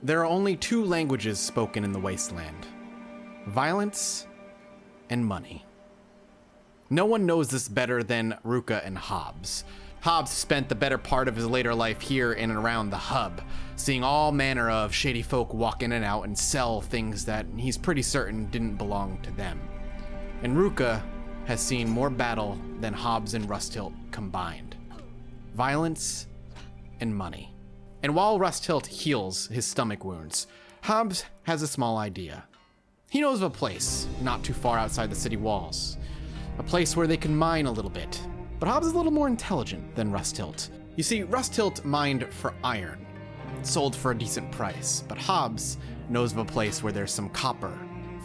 There are only two languages spoken in the wasteland: violence and money. No one knows this better than Ruka and Hobbs. Hobbs spent the better part of his later life here in and around the hub, seeing all manner of shady folk walk in and out and sell things that he's pretty certain didn't belong to them. And Ruka has seen more battle than Hobbs and Rusthilt combined. Violence and money. And while Rusthilt heals his stomach wounds, Hobbs has a small idea. He knows of a place not too far outside the city walls. A place where they can mine a little bit. But Hobbs is a little more intelligent than Rusthilt. You see, Rusthilt mined for iron, sold for a decent price, but Hobbs knows of a place where there's some copper.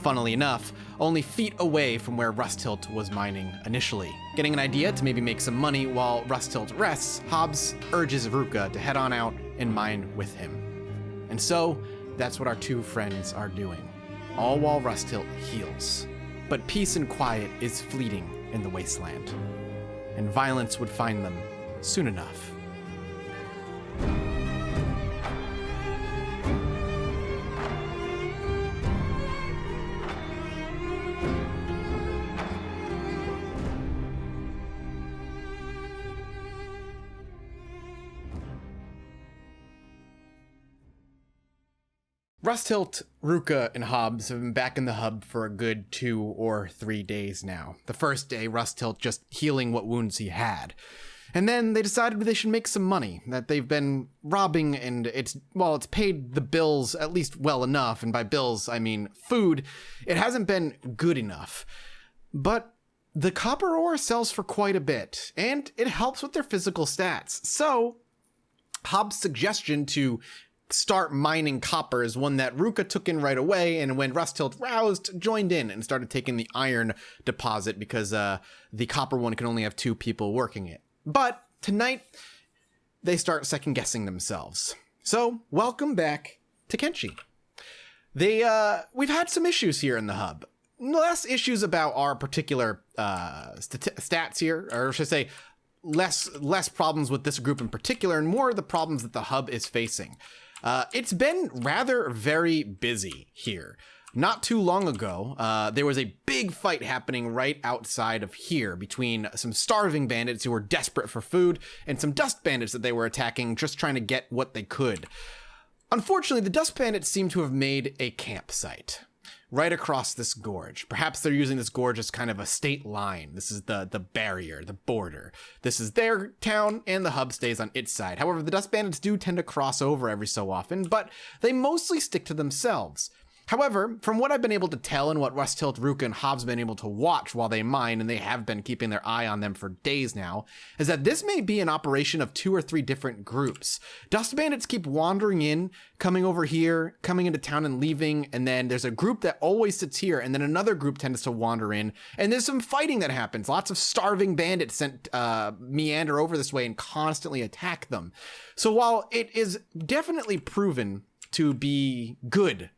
Funnily enough, only feet away from where Rusthilt was mining initially. Getting an idea to maybe make some money while Rusthilt rests, Hobbs urges Ruka to head on out and mine with him. And so, that's what our two friends are doing, all while Rusthilt heals. But peace and quiet is fleeting in the wasteland, and violence would find them soon enough. Rusthilt, Ruka, and Hobbs have been back in the hub for a good 2 or 3 days now. The first day, Rusthilt just healing what wounds he had. And then they decided they should make some money, that they've been robbing, and it's paid the bills at least well enough, and by bills, I mean food. It hasn't been good enough. But the copper ore sells for quite a bit, and it helps with their physical stats. So, Hobbs' suggestion to start mining copper is one that Ruka took in right away, and when Rusthilt roused, joined in and started taking the iron deposit because the copper one can only have 2 people working it. But tonight, they start second-guessing themselves. So, welcome back to Kenshi. We've had some issues here in the hub. Less issues about our particular stats here, or should I say, less problems with this group in particular, and more of the problems that the hub is facing. It's been rather very busy here. Not too long ago, there was a big fight happening right outside of here between some starving bandits who were desperate for food and some dust bandits that they were attacking, just trying to get what they could. Unfortunately, the dust bandits seem to have made a campsite right across this gorge. Perhaps they're using this gorge as kind of a state line. This is the barrier, the border. This is their town, and the hub stays on its side. However, the dust bandits do tend to cross over every so often, but they mostly stick to themselves. However, from what I've been able to tell and what Rusthilt, Ruka, and Hobbs have been able to watch while they mine, and they have been keeping their eye on them for days now, is that this may be an operation of 2 or 3 different groups. Dust bandits keep wandering in, coming over here, coming into town and leaving, and then there's a group that always sits here, and then another group tends to wander in, and there's some fighting that happens. Lots of starving bandits meander over this way and constantly attack them. So while it is definitely proven to be good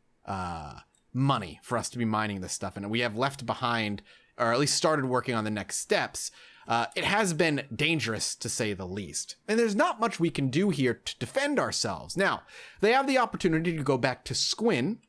money for us to be mining this stuff, and we have left behind, or at least started working on the next steps, it has been dangerous to say the least. And there's not much we can do here to defend ourselves. Now, they have the opportunity to go back to Squin,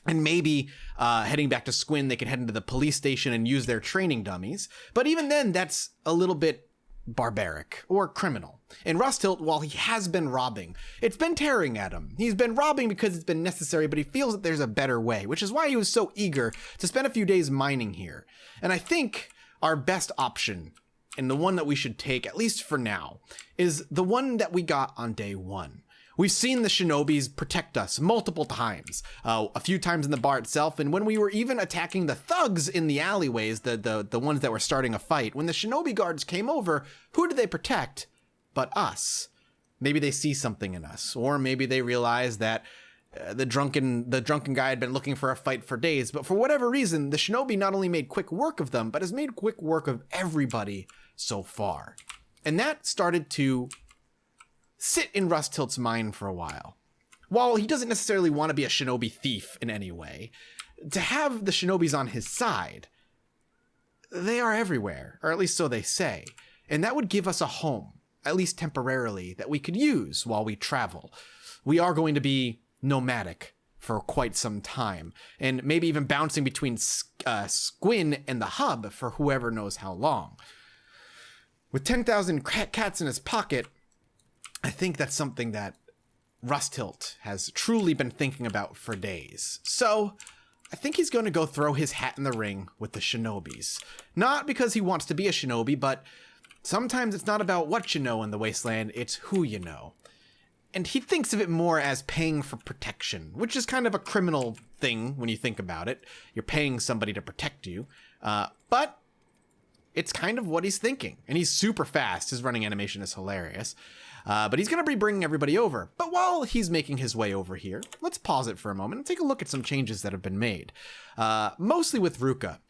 and maybe heading back to Squin, they can head into the police station and use their training dummies. But even then, that's a little bit barbaric or criminal. And Rusthilt, while he has been robbing, it's been tearing at him. He's been robbing because it's been necessary, but he feels that there's a better way, which is why he was so eager to spend a few days mining here. And I think our best option, and the one that we should take, at least for now, is the one that we got on day 1. We've seen the shinobis protect us multiple times, a few times in the bar itself, and when we were even attacking the thugs in the alleyways, the ones that were starting a fight, when the shinobi guards came over, who did they protect but us? Maybe they see something in us, or maybe they realize that the drunken guy had been looking for a fight for days, but for whatever reason, the shinobi not only made quick work of them, but has made quick work of everybody so far. And that started to sit in Rusthilt's mind for a while. While he doesn't necessarily want to be a shinobi thief in any way, to have the shinobis on his side, they are everywhere, or at least so they say, and that would give us a home, at least temporarily, that we could use while we travel. We are going to be nomadic for quite some time, and maybe even bouncing between Squin and the hub for whoever knows how long. With 10,000 cats in his pocket, I think that's something that Rusthilt has truly been thinking about for days. So I think he's going to go throw his hat in the ring with the shinobis. Not because he wants to be a shinobi, but sometimes it's not about what you know in the wasteland, it's who you know. And he thinks of it more as paying for protection, which is kind of a criminal thing when you think about it. You're paying somebody to protect you. But it's kind of what he's thinking. And he's super fast. His running animation is hilarious. But he's going to be bringing everybody over. But while he's making his way over here, let's pause it for a moment and take a look at some changes that have been made. Mostly with Ruka.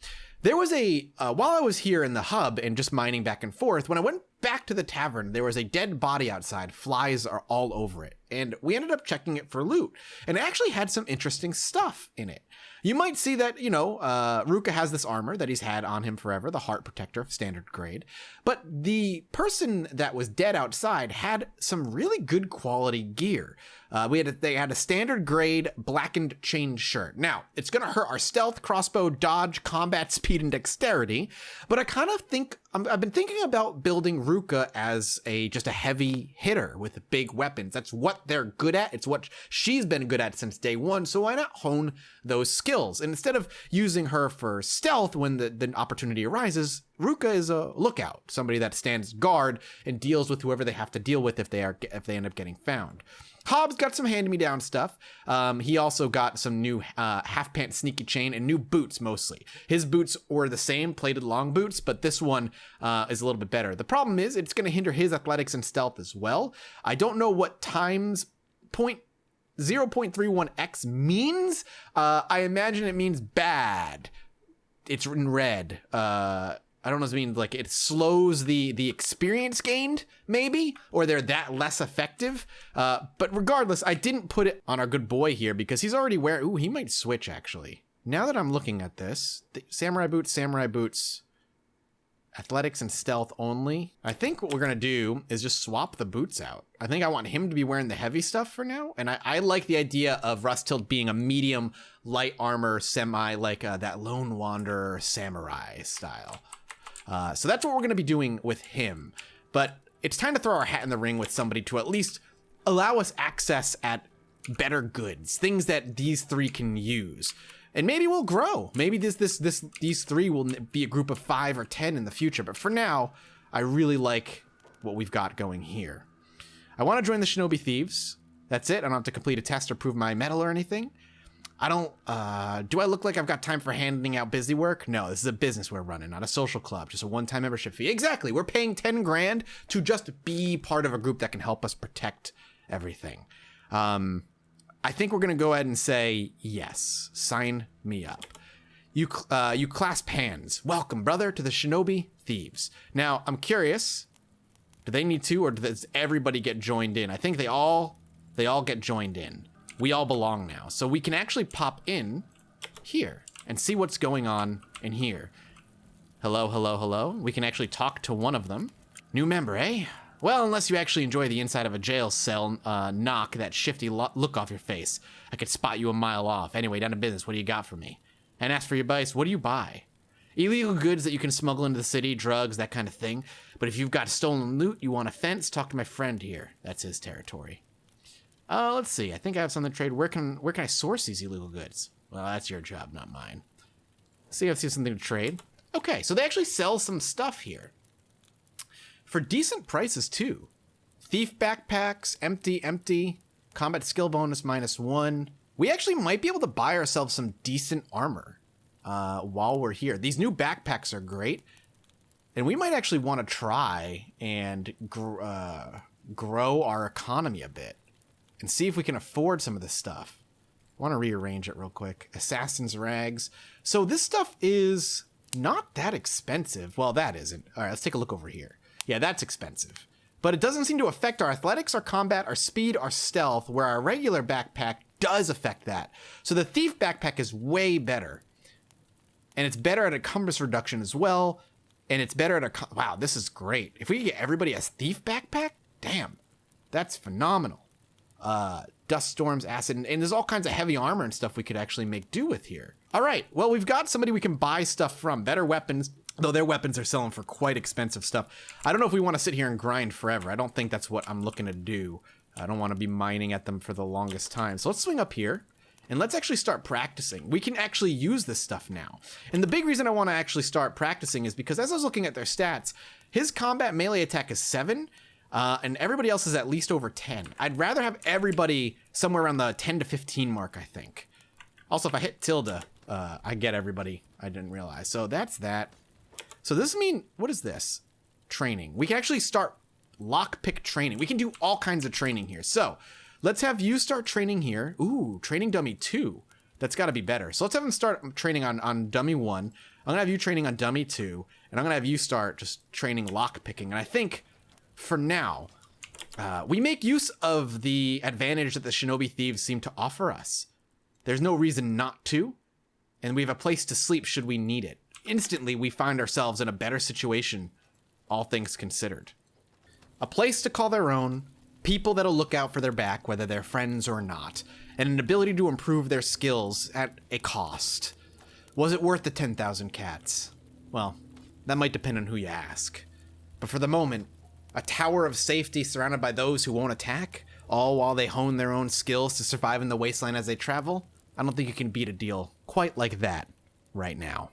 There was while I was here in the hub and just mining back and forth, when I went back to the tavern, there was a dead body outside. Flies are all over it. And we ended up checking it for loot. And it actually had some interesting stuff in it. You might see that, Ruka has this armor that he's had on him forever, the Heart Protector, standard grade. But the person that was dead outside had some really good quality gear. They had a standard grade blackened chain shirt. Now, it's going to hurt our stealth, crossbow, dodge, combat speed, and dexterity. But I kind of think, I've been thinking about building Ruka as just a heavy hitter with big weapons. That's what they're good at. It's what she's been good at since day one. So why not hone those skills? And instead of using her for stealth when the opportunity arises, Ruka is a lookout, somebody that stands guard and deals with whoever they have to deal with if they end up getting found. Hobbs got some hand-me-down stuff. He also got some new half-pant sneaky chain and new boots, mostly. His boots were the same, plated long boots, but this one is a little bit better. The problem is it's going to hinder his athletics and stealth as well. I don't know what times 0.31x means. I imagine it means bad. It's in red. I don't know if it means like it slows the experience gained, maybe, or they're that less effective. But regardless, I didn't put it on our good boy here because he's already wearing. Ooh, he might switch actually. Now that I'm looking at this, the samurai boots, athletics and stealth only. I think what we're gonna do is just swap the boots out. I think I want him to be wearing the heavy stuff for now, and I like the idea of Rusthilt being a medium light armor semi, like that Lone Wanderer samurai style. So that's what we're going to be doing with him. But it's time to throw our hat in the ring with somebody to at least allow us access at better goods, things that these three can use. And maybe we'll grow. Maybe these three will be a group of 5 or 10 in the future. But for now, I really like what we've got going here. I want to join the Shinobi Thieves. That's it. I don't have to complete a test or prove my medal or anything. I don't, do I look like I've got time for handing out busy work? No, this is a business we're running, not a social club, just a one-time membership fee. Exactly, we're paying 10 grand to just be part of a group that can help us protect everything. I think we're gonna go ahead and say, yes, sign me up. You clasp hands. Welcome, brother, to the Shinobi Thieves. Now, I'm curious, do they need to, or does everybody get joined in? I think they all get joined in. We all belong now. So we can actually pop in here and see what's going on in here. Hello, hello, hello. We can actually talk to one of them. New member, eh? Well, unless you actually enjoy the inside of a jail cell, knock that shifty look off your face. I could spot you a mile off. Anyway, down to business. What do you got for me? And as for your advice, what do you buy? Illegal goods that you can smuggle into the city, drugs, that kind of thing. But if you've got stolen loot, you want a fence, talk to my friend here. That's his territory. Let's see. I think I have something to trade. Where can I source these illegal goods? Well, that's your job, not mine. Let's see if I see something to trade. Okay, so they actually sell some stuff here. For decent prices, too. Thief backpacks, empty. Combat skill bonus -1. We actually might be able to buy ourselves some decent armor while we're here. These new backpacks are great. And we might actually want to try and grow our economy a bit. And see if we can afford some of this stuff. I want to rearrange it real quick. Assassin's rags. So this stuff is not that expensive. Well, that isn't. All right, let's take a look over here. Yeah, that's expensive. But it doesn't seem to affect our athletics, our combat, our speed, our stealth, where our regular backpack does affect that. So the thief backpack is way better. And it's better at a encumbrance reduction as well. And it's better at wow, this is great. If we could get everybody a thief backpack, damn, that's phenomenal. dust storms, acid, and there's all kinds of heavy armor and stuff we could actually make do with here. All right, well, we've got somebody we can buy stuff from, better weapons, though their weapons are selling for quite expensive stuff. I don't know if we want to sit here and grind forever. I don't think that's what I'm looking to do. I don't want to be mining at them for the longest time. So let's swing up here and let's actually start practicing. We can actually use this stuff now. And the big reason I want to actually start practicing is because as I was looking at their stats, his combat melee attack is 7, and everybody else is at least over 10. I'd rather have everybody somewhere around the 10 to 15 mark, I think. Also, if I hit tilde, I get everybody. I didn't realize. So that's that. So this mean, what is this? Training. We can actually start lockpick training. We can do all kinds of training here. So let's have you start training here. Ooh, training dummy 2. That's got to be better. So let's have him start training on dummy 1. I'm going to have you training on dummy 2. And I'm going to have you start just training lockpicking. And I think for now, we make use of the advantage that the shinobi thieves seem to offer us. There's no reason not to. And we have a place to sleep should we need it. Instantly, we find ourselves in a better situation, all things considered. A place to call their own, people that'll look out for their back, whether they're friends or not, and an ability to improve their skills at a cost. Was it worth the 10,000 cats? Well, that might depend on who you ask. But for the moment, a tower of safety surrounded by those who won't attack, all while they hone their own skills to survive in the wasteland as they travel, I don't think you can beat a deal quite like that right now.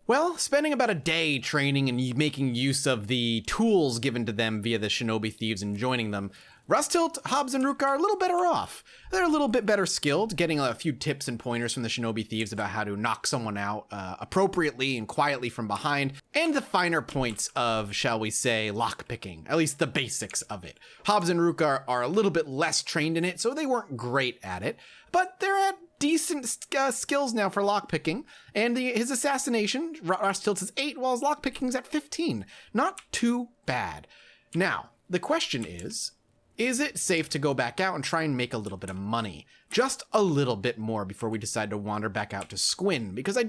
Well, spending about a day training and making use of the tools given to them via the shinobi thieves and joining them, Rusthilt, Hobbs, and Rook are a little better off. They're a little bit better skilled, getting a few tips and pointers from the shinobi thieves about how to knock someone out appropriately and quietly from behind, and the finer points of, shall we say, lockpicking, at least the basics of it. Hobbs and Rook are a little bit less trained in it, so they weren't great at it, but they're at decent skills now for lockpicking, and his assassination, Rusthilt is 8, while his lockpicking's at 15. Not too bad. Now, the question is it safe to go back out and try and make a little bit of money? Just a little bit more before we decide to wander back out to Squin, because I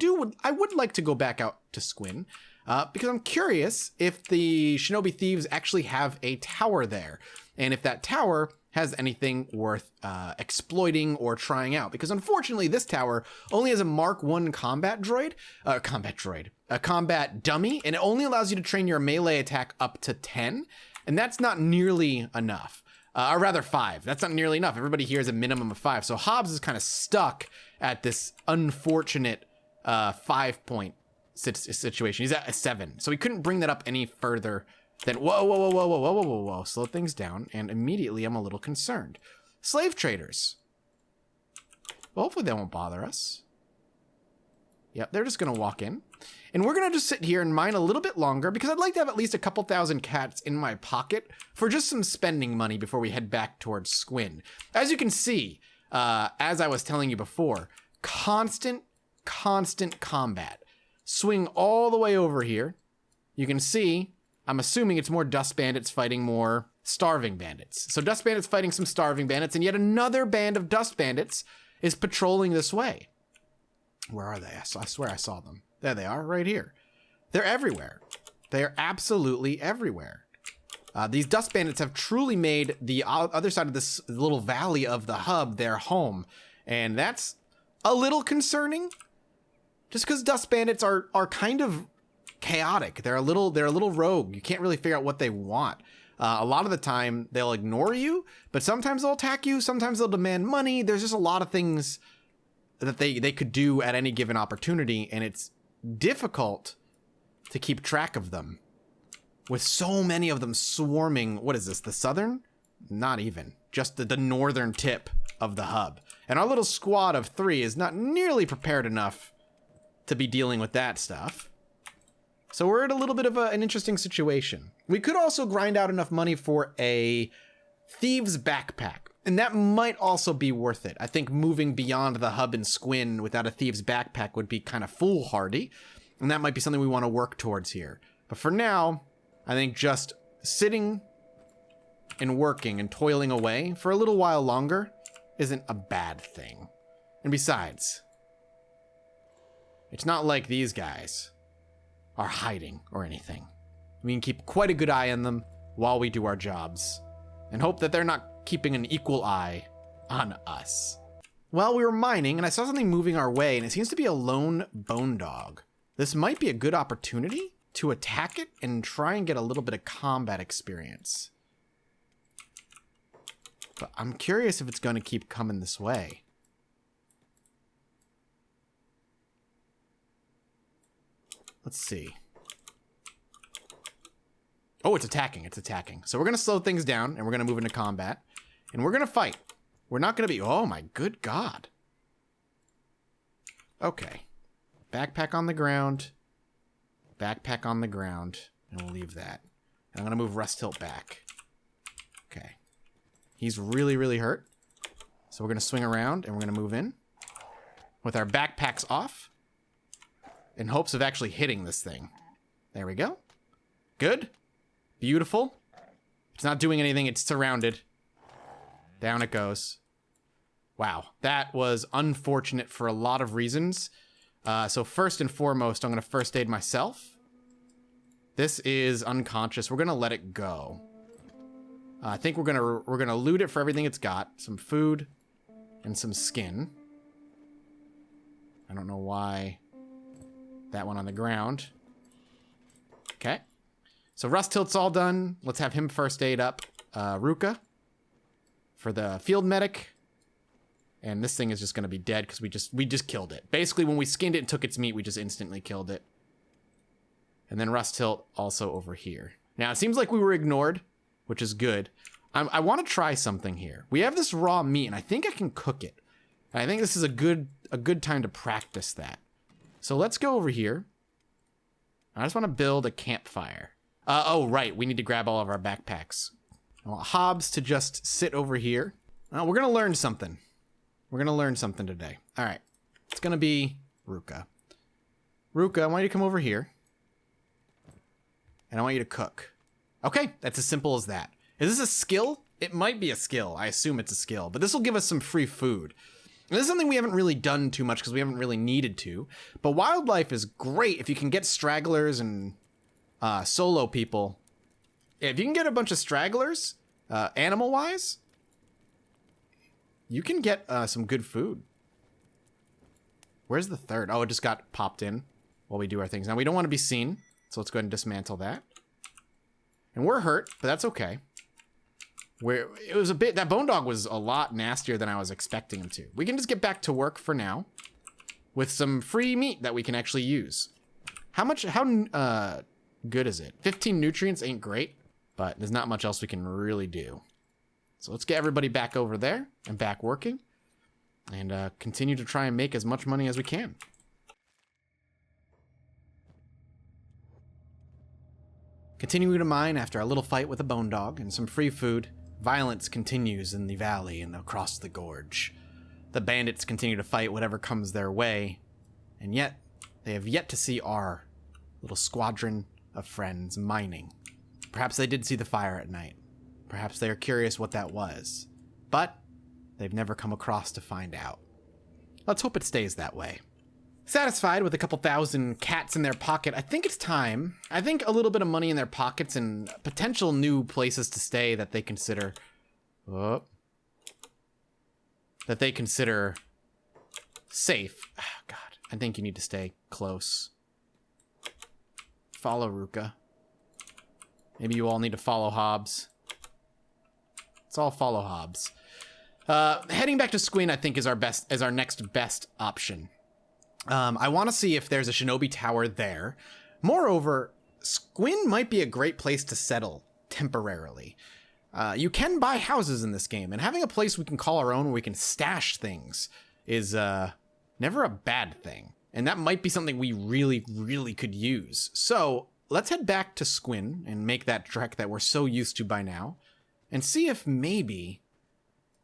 would like to go back out to Squin, because I'm curious if the shinobi thieves actually have a tower there, and if that tower has anything worth exploiting or trying out. Because unfortunately, this tower only has a Mark 1 combat dummy, and it only allows you to train your melee attack up to 10, and that's not nearly enough. Or rather 5. That's not nearly enough. Everybody here is a minimum of 5. So Hobbs is kind of stuck at this unfortunate 5-point situation. He's at a 7. So he couldn't bring that up any further. Then, whoa, slow things down, and immediately I'm a little concerned. Slave traders. Well, hopefully they won't bother us. Yep, they're just gonna walk in. And we're gonna just sit here and mine a little bit longer, because I'd like to have at least a couple thousand cats in my pocket for just some spending money before we head back towards Squin. As you can see, as I was telling you before, constant combat. Swing all the way over here. You can see, I'm assuming it's more dust bandits fighting more starving bandits. So dust bandits fighting some starving bandits, and yet another band of dust bandits is patrolling this way. Where are they? I swear I saw them. There they are, right here. They're everywhere. They are absolutely everywhere. These dust bandits have truly made the other side of this little valley of the hub their home, and that's a little concerning. Just because dust bandits are kind of chaotic. They're a little rogue. You can't really figure out what they want. A lot of the time they'll ignore you, but sometimes they'll attack you. Sometimes they'll demand money. There's just a lot of things that they could do at any given opportunity, and it's difficult to keep track of them with so many of them swarming. What is this? The southern? Not even. Just the northern tip of the hub. And our little squad of 3 is not nearly prepared enough to be dealing with that stuff. So we're in a little bit of an interesting situation. We could also grind out enough money for a thieves backpack, and that might also be worth it. I think moving beyond the hub and Squin without a thieves backpack would be kind of foolhardy, and that might be something we want to work towards here. But for now, I think just sitting and working and toiling away for a little while longer isn't a bad thing. And besides, it's not like these guys are hiding or anything. We can keep quite a good eye on them while we do our jobs, and hope that they're not keeping an equal eye on us. Well, we were mining, and I saw something moving our way, and it seems to be a lone bone dog. This might be a good opportunity to attack it and try and get a little bit of combat experience. But I'm curious if it's going to keep coming this way. Let's see. Oh, it's attacking. It's attacking. So we're going to slow things down, and we're going to move into combat. And we're going to fight. We're not going to be... Oh, my good God. Okay. Backpack on the ground. Backpack on the ground. And we'll leave that. And I'm going to move Rust Tilt back. Okay. He's really, really hurt. So we're going to swing around, and we're going to move in. With our backpacks off. In hopes of actually hitting this thing. There we go. Good. Beautiful. It's not doing anything. It's surrounded. Down it goes. Wow. That was unfortunate for a lot of reasons. So first and foremost, I'm going to first aid myself. This is unconscious. We're going to let it go. I think we're gonna loot it for everything it's got. Some food and some skin. I don't know why that one on the ground. Okay. So Rust Tilt's all done. Let's have him first aid up Ruka for the field medic. And this thing is just going to be dead because we just killed it. Basically, when we skinned it and took its meat, we just instantly killed it. And then Rust Tilt also over here. Now, it seems like we were ignored, which is good. I want to try something here. We have this raw meat, and I think I can cook it. And I think this is a good time to practice that. So let's go over here. I just want to build a campfire. Oh, right. We need to grab all of our backpacks. I want Hobbs to just sit over here. We're going to learn something. We're going to learn something today. All right. It's going to be Ruka. Ruka, I want you to come over here. And I want you to cook. Okay, that's as simple as that. Is this a skill? It might be a skill. I assume it's a skill. But this will give us some free food. And this is something we haven't really done too much because we haven't really needed to. But wildlife is great if you can get stragglers and solo people. If you can get a bunch of stragglers, animal-wise, you can get some good food. Where's the third? Oh, it just got popped in while we do our things. Now, we don't want to be seen, so let's go ahead and dismantle that. And we're hurt, but that's okay. That bone dog was a lot nastier than I was expecting him to. We can just get back to work for now with some free meat that we can actually use. How good is it? 15 nutrients ain't great, but there's not much else we can really do. So let's get everybody back over there and back working and continue to try and make as much money as we can. Continuing to mine after a little fight with a bone dog and some free food, violence continues in the valley and across the gorge. The bandits continue to fight whatever comes their way, and yet they have yet to see our little squadron of friends mining. Perhaps they did see the fire at night. Perhaps they are curious what that was, but they've never come across to find out. Let's hope it stays that way. Satisfied with a couple thousand cats in their pocket, I think it's time. I think a little bit of money in their pockets and potential new places to stay that they consider... Oh, that they consider safe. Oh, God, I think you need to stay close. Follow Ruka. Maybe you all need to follow Hobbs. Let's all follow Hobbs. Heading back to Squin, I think, is our next best option. I want to see if there's a shinobi tower there. Moreover, Squin might be a great place to settle temporarily. You can buy houses in this game, and having a place we can call our own where we can stash things is never a bad thing. And that might be something we really, really could use. So let's head back to Squin and make that trek that we're so used to by now, and see if maybe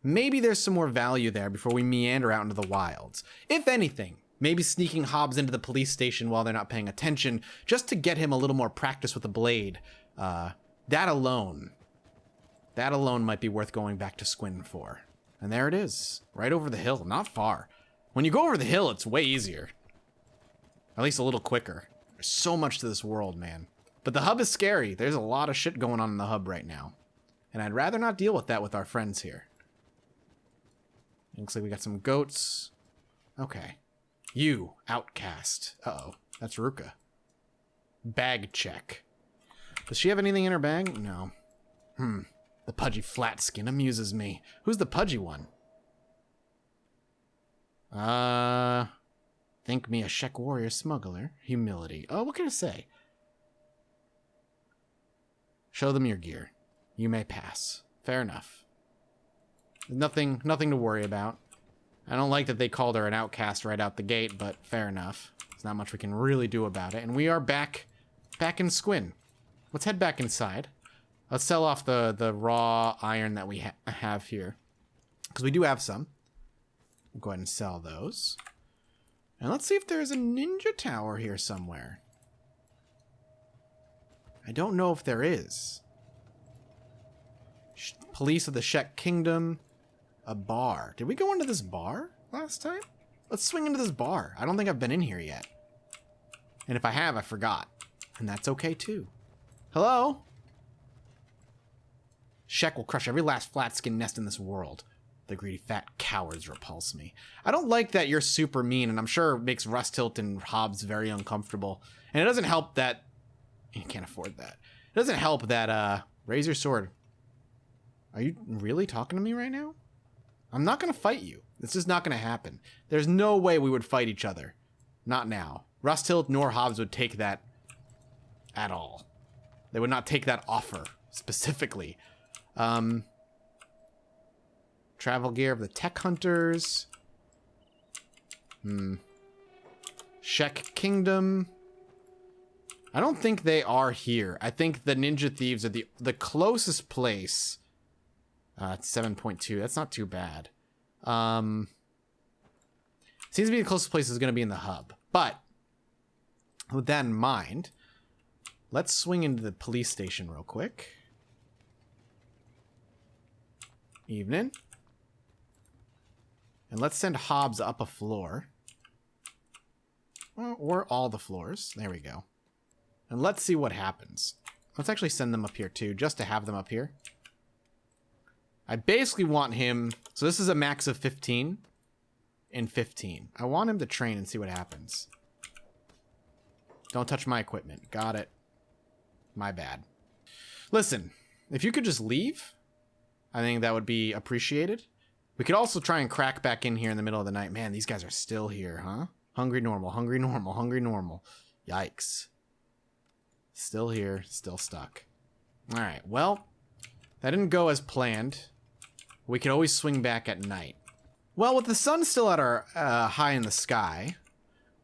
there's some more value there before we meander out into the wilds. If anything, maybe sneaking Hobbs into the police station while they're not paying attention, just to get him a little more practice with a blade. That alone might be worth going back to Squin for. And there it is, right over the hill, not far. When you go over the hill, it's way easier. At least a little quicker. There's so much to this world, man. But the hub is scary. There's a lot of shit going on in the hub right now. And I'd rather not deal with that with our friends here. Looks like we got some goats. Okay. You, outcast. Uh-oh. That's Ruka. Bag check. Does she have anything in her bag? No. The pudgy flat skin amuses me. Who's the pudgy one? Think me a Shek warrior smuggler. Humility. Oh, what can I say? Show them your gear. You may pass. Fair enough. Nothing to worry about. I don't like that they called her an outcast right out the gate, but fair enough. There's not much we can really do about it. And we are back in Squin. Let's head back inside. Let's sell off the raw iron that we have here. Because we do have some. We'll go ahead and sell those. And let's see if there's a ninja tower here somewhere. I don't know if there is. Police of the Shek Kingdom. A bar. Did we go into this bar last time? Let's swing into this bar. I don't think I've been in here yet. And if I have, I forgot. And that's okay too. Hello? Shek will crush every last flat-skinned nest in this world. The greedy fat cowards repulse me. I don't like that you're super mean, and I'm sure it makes Rusthilt and Hobbs very uncomfortable. And it doesn't help that... You can't afford that. It doesn't help that, raise your sword. Are you really talking to me right now? I'm not going to fight you. This is not going to happen. There's no way we would fight each other. Not now. Rusthilt nor Hobbs would take that at all. They would not take that offer, specifically. Travel gear of the tech hunters. Shek Kingdom. I don't think they are here. I think the ninja thieves are the closest place. It's 7.2. That's not too bad. Seems to be the closest place is going to be in the hub. But with that in mind, let's swing into the police station real quick. Evening. And let's send Hobbs up a floor. Well, or all the floors. There we go. And let's see what happens. Let's actually send them up here too, just to have them up here. I basically want him... So this is a max of 15 and 15. I want him to train and see what happens. Don't touch my equipment. Got it. My bad. Listen, if you could just leave, I think that would be appreciated. We could also try and crack back in here in the middle of the night. Man, these guys are still here, huh? Hungry normal, hungry normal, hungry normal. Yikes. Still here, still stuck. Alright, well, that didn't go as planned. We could always swing back at night. Well, with the sun still at our high in the sky,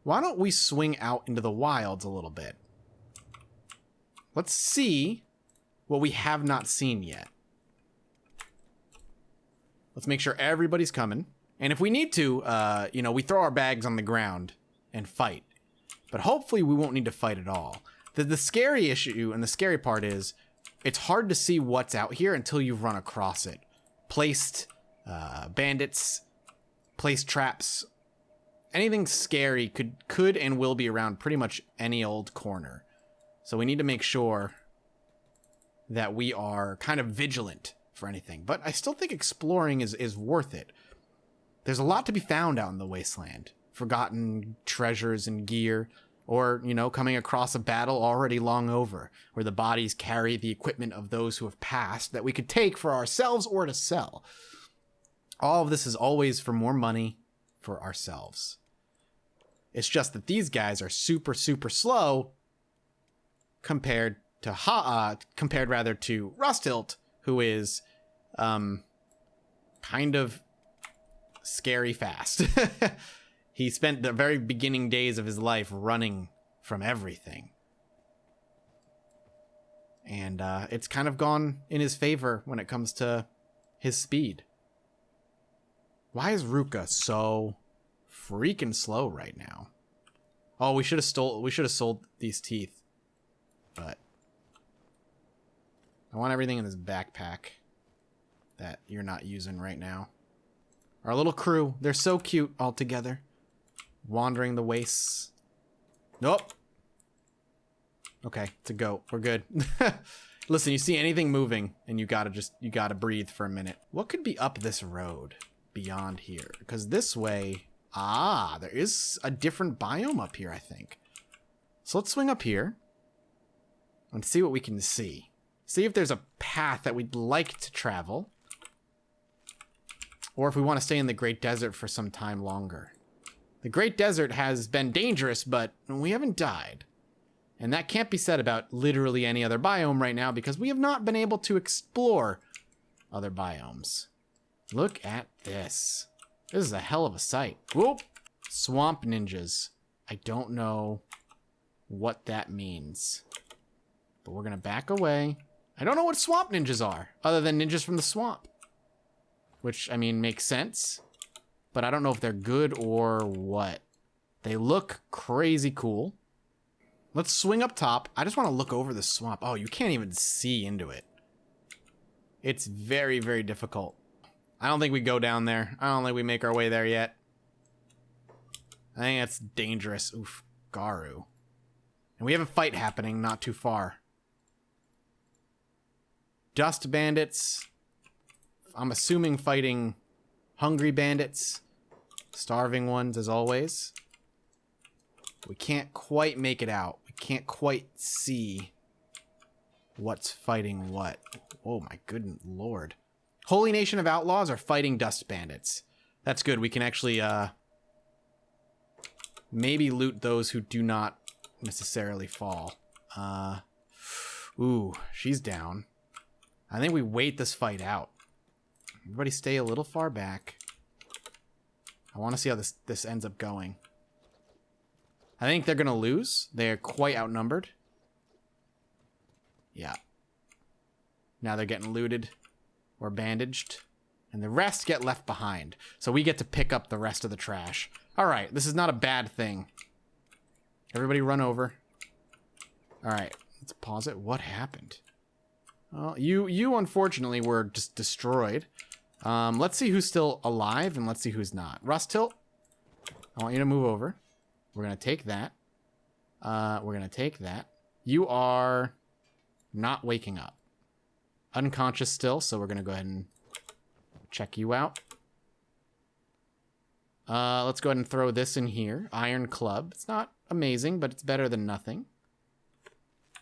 why don't we swing out into the wilds a little bit? Let's see what we have not seen yet. Let's make sure everybody's coming. And if we need to, you know, we throw our bags on the ground and fight. But hopefully we won't need to fight at all. The scary issue and the scary part is it's hard to see what's out here until you run across it. Placed bandits, placed traps. Anything scary could and will be around pretty much any old corner. So we need to make sure that we are kind of vigilant for anything. But I still think exploring is worth it. There's a lot to be found out in the wasteland. Forgotten treasures and gear. Or, you know, coming across a battle already long over, where the bodies carry the equipment of those who have passed that we could take for ourselves or to sell. All of this is always for more money for ourselves. It's just that these guys are super, super slow compared to Rusthilt, who is kind of scary fast. He spent the very beginning days of his life running from everything. And it's kind of gone in his favor when it comes to his speed. Why is Ruka so freaking slow right now? Oh, we should have sold these teeth. But I want everything in this backpack that you're not using right now. Our little crew, they're so cute all together. Wandering the wastes. Nope. Okay, it's a goat. We're good. Listen, you see anything moving and you gotta breathe for a minute. What could be up this road beyond here? Because this way, there is a different biome up here, I think. So let's swing up here and see what we can see. See if there's a path that we'd like to travel. Or if we want to stay in the Great Desert for some time longer. The Great Desert has been dangerous, but we haven't died. And that can't be said about literally any other biome right now because we have not been able to explore other biomes. Look at this. This is a hell of a sight. Whoop! Swamp ninjas. I don't know what that means. But we're gonna back away. I don't know what swamp ninjas are, other than ninjas from the swamp. Which, I mean, makes sense. But I don't know if they're good or what. They look crazy cool. Let's swing up top. I just want to look over the swamp. Oh, you can't even see into it. It's very, very difficult. I don't think we go down there. I don't think we make our way there yet. I think that's dangerous. Oof, Garu. And we have a fight happening not too far. Dust bandits. I'm assuming fighting hungry bandits. Starving ones, as always. We can't quite make it out. We can't quite see what's fighting what. Oh my good lord. Holy Nation of Outlaws are fighting dust bandits. That's good. We can actually maybe loot those who do not necessarily fall. Ooh, she's down. I think we wait this fight out. Everybody stay a little far back. I want to see how this ends up going. I think they're going to lose. They're quite outnumbered. Yeah. Now they're getting looted or bandaged. And the rest get left behind. So we get to pick up the rest of the trash. Alright, this is not a bad thing. Everybody run over. Alright, let's pause it. What happened? Well, you unfortunately were just destroyed. Let's see who's still alive and let's see who's not. Rustilt, I want you to move over. We're going to take that. We're going to take that. You are not waking up. Unconscious still, so we're going to go ahead and check you out. Let's go ahead and throw this in here. Iron Club. It's not amazing, but it's better than nothing.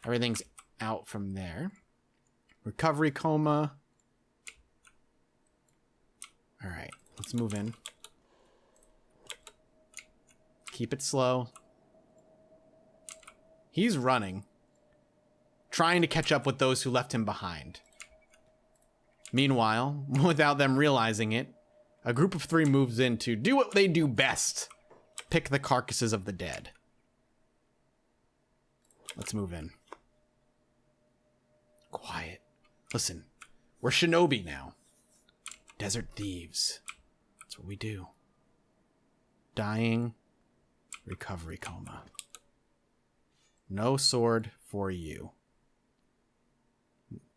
Everything's out from there. Recovery coma. All right, let's move in. Keep it slow. He's running, trying to catch up with those who left him behind. Meanwhile, without them realizing it, a group of 3 moves in to do what they do best. Pick the carcasses of the dead. Let's move in. Quiet. Listen, we're shinobi now. Desert thieves. That's what we do. Dying. Recovery coma. No sword for you.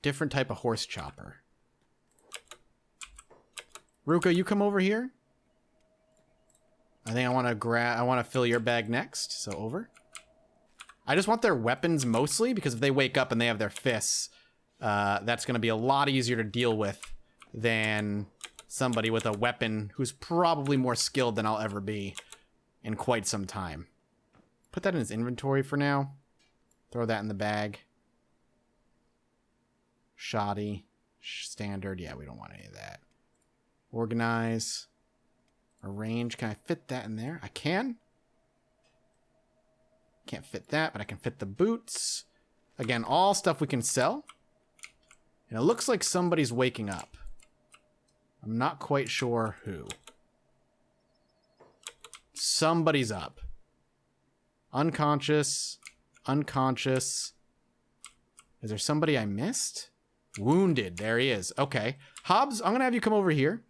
Different type of horse chopper. Ruka, you come over here. I think I want to fill your bag next. So over. I just want their weapons mostly because if they wake up and they have their fists, that's going to be a lot easier to deal with than somebody with a weapon who's probably more skilled than I'll ever be in quite some time. Put that in his inventory for now. Throw that in the bag. Shoddy. Standard. Yeah, we don't want any of that. Organize. Arrange. Can I fit that in there? I can. Can't fit that, but I can fit the boots. Again, all stuff we can sell. And it looks like somebody's waking up. I'm not quite sure who. Somebody's up. Unconscious. Unconscious. Is there somebody I missed? Wounded. There he is. Okay. Hobbs, I'm going to have you come over here.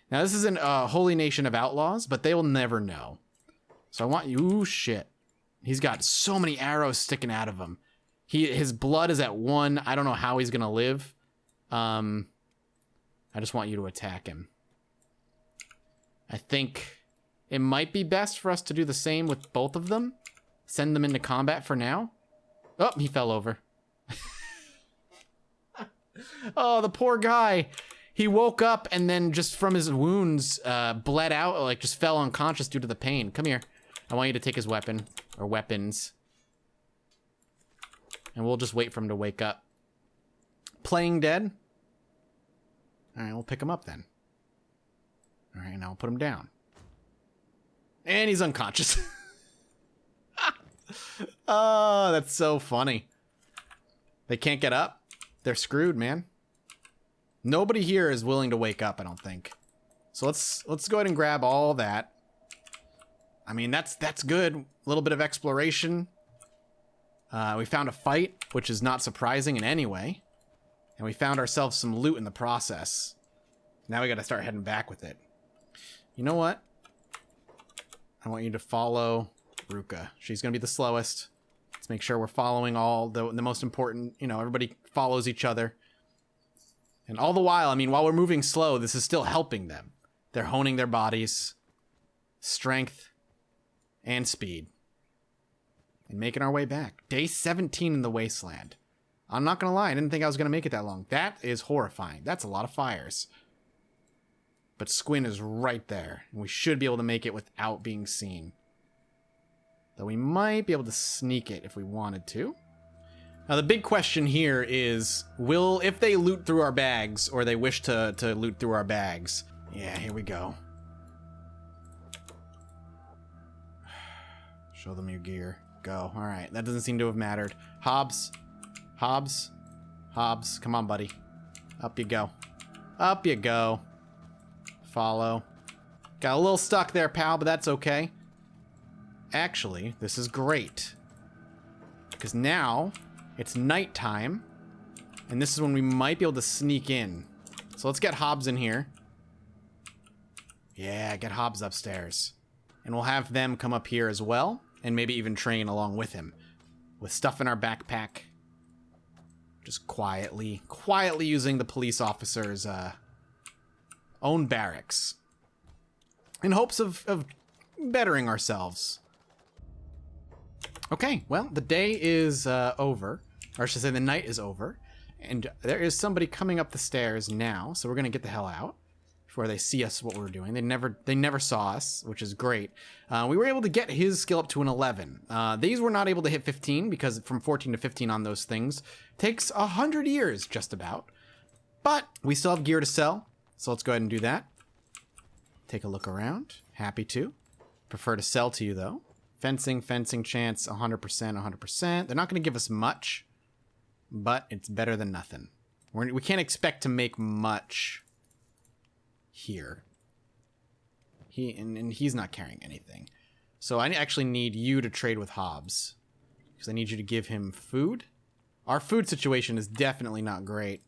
Now, this isn't a Holy Nation of Outlaws, but they will never know. So I want you... Ooh, shit. He's got so many arrows sticking out of him. His blood is at 1. I don't know how he's going to live. I just want you to attack him. I think it might be best for us to do the same with both of them. Send them into combat for now. Oh, he fell over. Oh, the poor guy. He woke up and then just from his wounds bled out, like just fell unconscious due to the pain. Come here. I want you to take his weapon, or weapons. And we'll just wait for him to wake up. Playing dead? All right, we'll pick him up then. All right, now we'll put him down. And he's unconscious. Oh, that's so funny. They can't get up? They're screwed, man. Nobody here is willing to wake up, I don't think. So let's go ahead and grab all that. I mean, that's good. A little bit of exploration. We found a fight, which is not surprising in any way. And we found ourselves some loot in the process. Now we got to start heading back with it. You know what? I want you to follow Ruka. She's going to be the slowest. Let's make sure we're following all the most important, you know, everybody follows each other. And all the while, I mean, while we're moving slow, this is still helping them. They're honing their bodies, strength, and speed. And making our way back. Day 17 in the wasteland. I'm not going to lie, I didn't think I was going to make it that long. That is horrifying. That's a lot of fires. But Squin is right there. And we should be able to make it without being seen. Though we might be able to sneak it if we wanted to. Now the big question here is, if they loot through our bags, or they wish to loot through our bags. Yeah, here we go. Show them your gear. Go. Alright, that doesn't seem to have mattered. Hobbs. Hobbs. Hobbs. Come on, buddy. Up you go. Up you go. Follow. Got a little stuck there, pal, but that's okay. Actually, this is great. Because now, it's nighttime. And this is when we might be able to sneak in. So let's get Hobbs in here. Yeah, get Hobbs upstairs. And we'll have them come up here as well. And maybe even train along with him. With stuff in our backpack. Just quietly using the police officer's own barracks. In hopes of bettering ourselves. Okay, well, the day is over. Or I should say the night is over. And there is somebody coming up the stairs now. So we're going to get the hell out. Before they see us what we're doing. They never saw us, which is great. We were able to get his skill up to an 11. These were not able to hit 15 because from 14 to 15 on those things takes 100 years just about. But we still have gear to sell. So let's go ahead and do that. Take a look around. Happy to. Prefer to sell to you though. Fencing chance 100%, 100%. They're not going to give us much, but it's better than nothing. We can't expect to make much here. He's not carrying anything. So I actually need you to trade with Hobbs. Because I need you to give him food. Our food situation is definitely not great.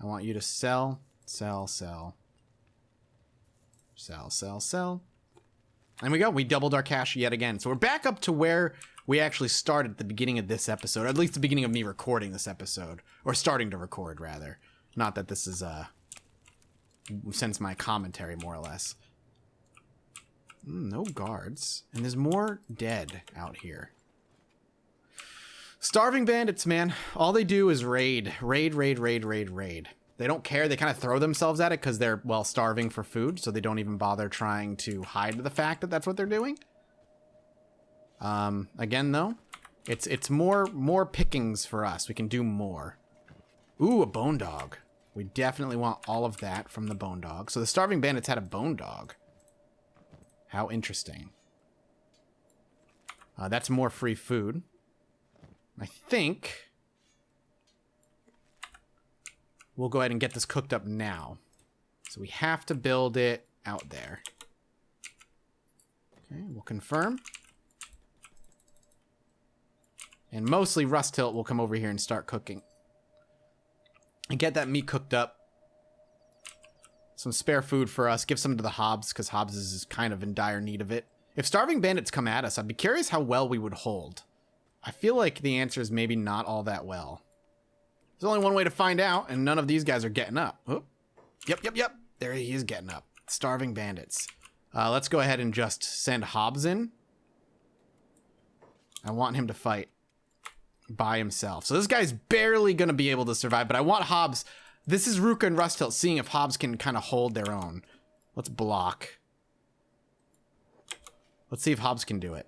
I want you to sell. And we go. We doubled our cash yet again. So we're back up to where we actually started at the beginning of this episode. Or at least the beginning of me recording this episode. Or starting to record, rather. Not that this is, since my commentary, more or less. No guards. And there's more dead out here. Starving bandits, man. All they do is raid. Raid. They don't care. They kind of throw themselves at it because they're, well, starving for food. So they don't even bother trying to hide the fact that that's what they're doing. Again, though, it's more pickings for us. We can do more. Ooh, a bone dog. We definitely want all of that from the bone dog. So the starving bandits had a bone dog. How interesting. That's more free food. I think we'll go ahead and get this cooked up now. So we have to build it out there. Okay, we'll confirm. And mostly Rust Tilt will come over here and start cooking. And get that meat cooked up. Some spare food for us. Give some to the Hobbs, because Hobbs is kind of in dire need of it. If starving bandits come at us, I'd be curious how well we would hold. I feel like the answer is maybe not all that well. There's only one way to find out, and none of these guys are getting up. Oh. Yep. There he is getting up. Starving bandits. Let's go ahead and just send Hobbs in. I want him to fight. by himself. So this guy's barely going to be able to survive, but I want Hobbs. This is Ruka and Rust Hilt seeing if Hobbs can kind of hold their own. Let's block. Let's see if Hobbs can do it.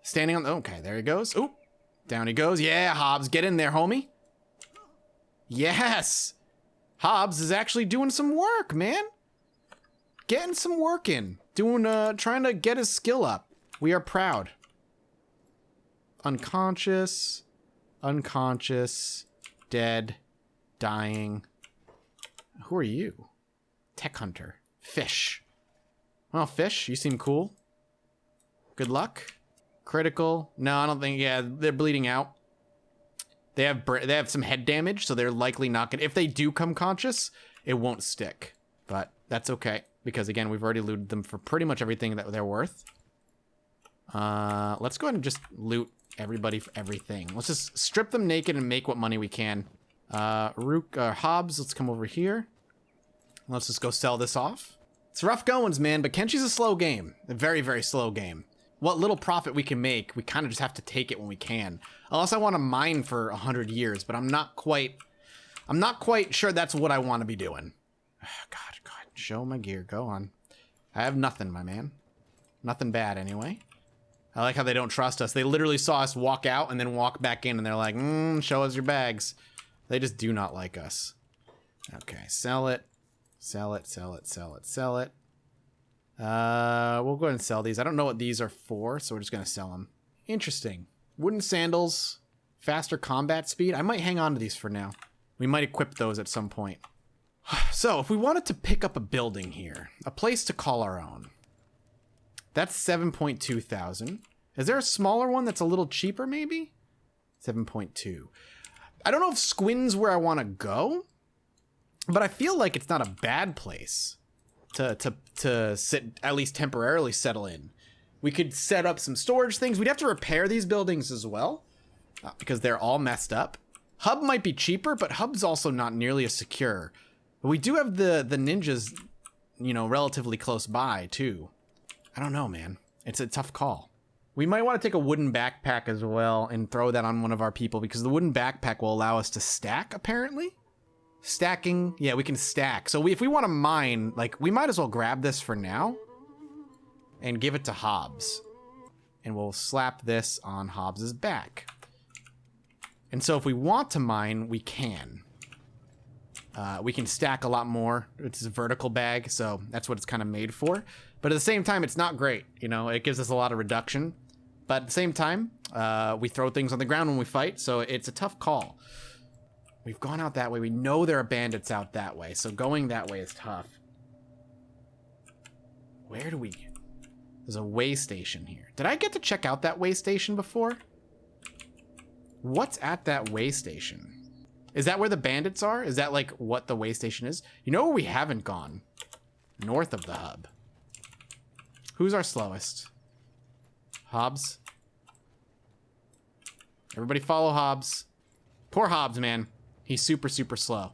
Standing on the... Okay, there he goes. Oop. Down he goes. Yeah, Hobbs, get in there, homie. Yes. Hobbs is actually doing some work, man. Getting some work in. Trying to get his skill up. We are proud. Unconscious. Unconscious. Dead. Dying. Who are you? Tech hunter. Fish. Well, fish, you seem cool. Good luck. Critical. No, I don't think... Yeah, they're bleeding out. They have some head damage, so they're likely not gonna... If they do come conscious, it won't stick. But that's okay, because again, we've already looted them for pretty much everything that they're worth. Let's go ahead and just loot everybody for everything. Let's just strip them naked and make what money we can. Hobbs, let's come over here. Let's just go sell this off. It's rough goings, man, but Kenshi's a slow game. A very, very slow game. What little profit we can make, we kind of just have to take it when we can. Unless I want to mine for 100 years, but I'm not quite sure that's what I want to be doing. God, show my gear, go on. I have nothing, my man. Nothing bad, anyway. I like how they don't trust us. They literally saw us walk out and then walk back in, and they're like, show us your bags. They just do not like us. Okay, sell it. Sell it, sell it, sell it, sell it. We'll go ahead and sell these. I don't know what these are for, so we're just going to sell them. Interesting. Wooden sandals, faster combat speed. I might hang on to these for now. We might equip those at some point. So, if we wanted to pick up a building here, a place to call our own, that's 7.2 thousand. Is there a smaller one that's a little cheaper, maybe? 7.2. I don't know if Squin's where I want to go, but I feel like it's not a bad place to sit, at least temporarily settle in. We could set up some storage things. We'd have to repair these buildings as well, because they're all messed up. Hub might be cheaper, but Hub's also not nearly as secure. But we do have the ninjas, you know, relatively close by, too. I don't know, man. It's a tough call. We might want to take a wooden backpack as well and throw that on one of our people, because the wooden backpack will allow us to stack, apparently. Stacking, yeah, we can stack. So if we want to mine, like, we might as well grab this for now and give it to Hobbs. And we'll slap this on Hobbs's back. And so if we want to mine, we can. We can stack a lot more. It's a vertical bag, so that's what it's kind of made for. But at the same time, it's not great. You know, it gives us a lot of reduction. But at the same time, we throw things on the ground when we fight, so it's a tough call. We've gone out that way. We know there are bandits out that way, so going that way is tough. Where do we... There's a way station here. Did I get to check out that way station before? What's at that way station? Is that where the bandits are? Is that like what the way station is? You know where we haven't gone? North of the hub. Who's our slowest? Hobbs? Everybody follow Hobbs. Poor Hobbs, man. He's super, super slow.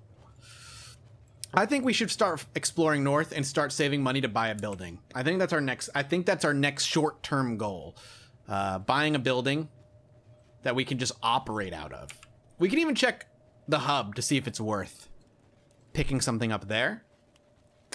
I think we should start exploring north and start saving money to buy a building. I think that's our next short-term goal. Buying a building that we can just operate out of. We can even check the hub to see if it's worth picking something up there.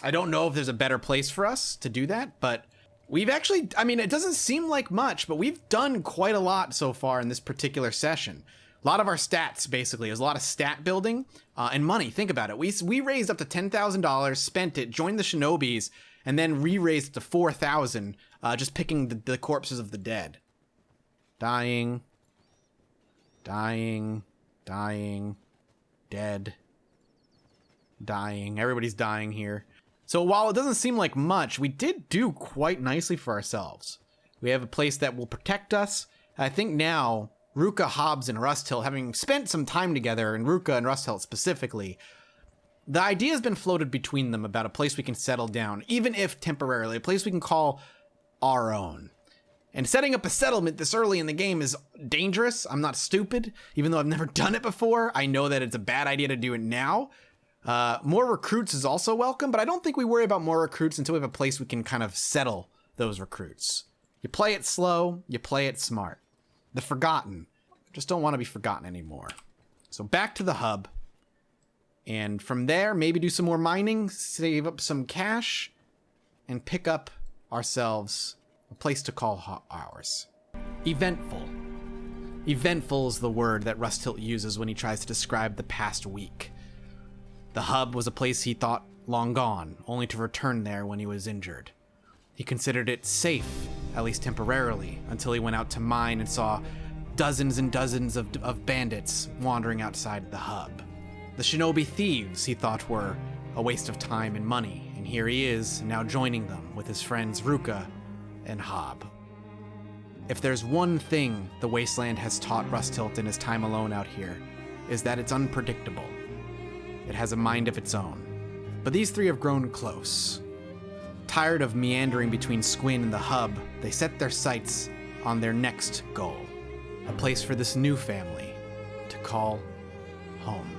I don't know if there's a better place for us to do that, but we've actually, I mean, it doesn't seem like much, but we've done quite a lot so far in this particular session. A lot of our stats, basically. There's a lot of stat building and money. Think about it. We raised up to $10,000, spent it, joined the Shinobis, and then re-raised to $4,000 just picking the corpses of the dead. Dying. Dying. Dying. Dead. Dying. Everybody's dying here. So while it doesn't seem like much, we did do quite nicely for ourselves. We have a place that will protect us. I think now... Ruka, Hobbs, and Rust Hilt, having spent some time together, and Ruka and Rust Hilt specifically, the idea has been floated between them about a place we can settle down, even if temporarily, a place we can call our own. And setting up a settlement this early in the game is dangerous. I'm not stupid. Even though I've never done it before, I know that it's a bad idea to do it now. More recruits is also welcome, but I don't think we worry about more recruits until we have a place we can kind of settle those recruits. You play it slow, you play it smart. The forgotten. Just don't want to be forgotten anymore. So back to the hub. And from there, maybe do some more mining, save up some cash, and pick up ourselves a place to call ours. Eventful. Eventful is the word that Rusthilt uses when he tries to describe the past week. The hub was a place he thought long gone, only to return there when he was injured. He considered it safe, at least temporarily, until he went out to mine and saw dozens and dozens of bandits wandering outside the hub. The shinobi thieves he thought were a waste of time and money, and here he is, now joining them with his friends Ruka and Hob. If there's one thing the Wasteland has taught Rusthilt in his time alone out here, is that it's unpredictable. It has a mind of its own. But these three have grown close. Tired of meandering between Squin and the hub, they set their sights on their next goal, a place for this new family to call home.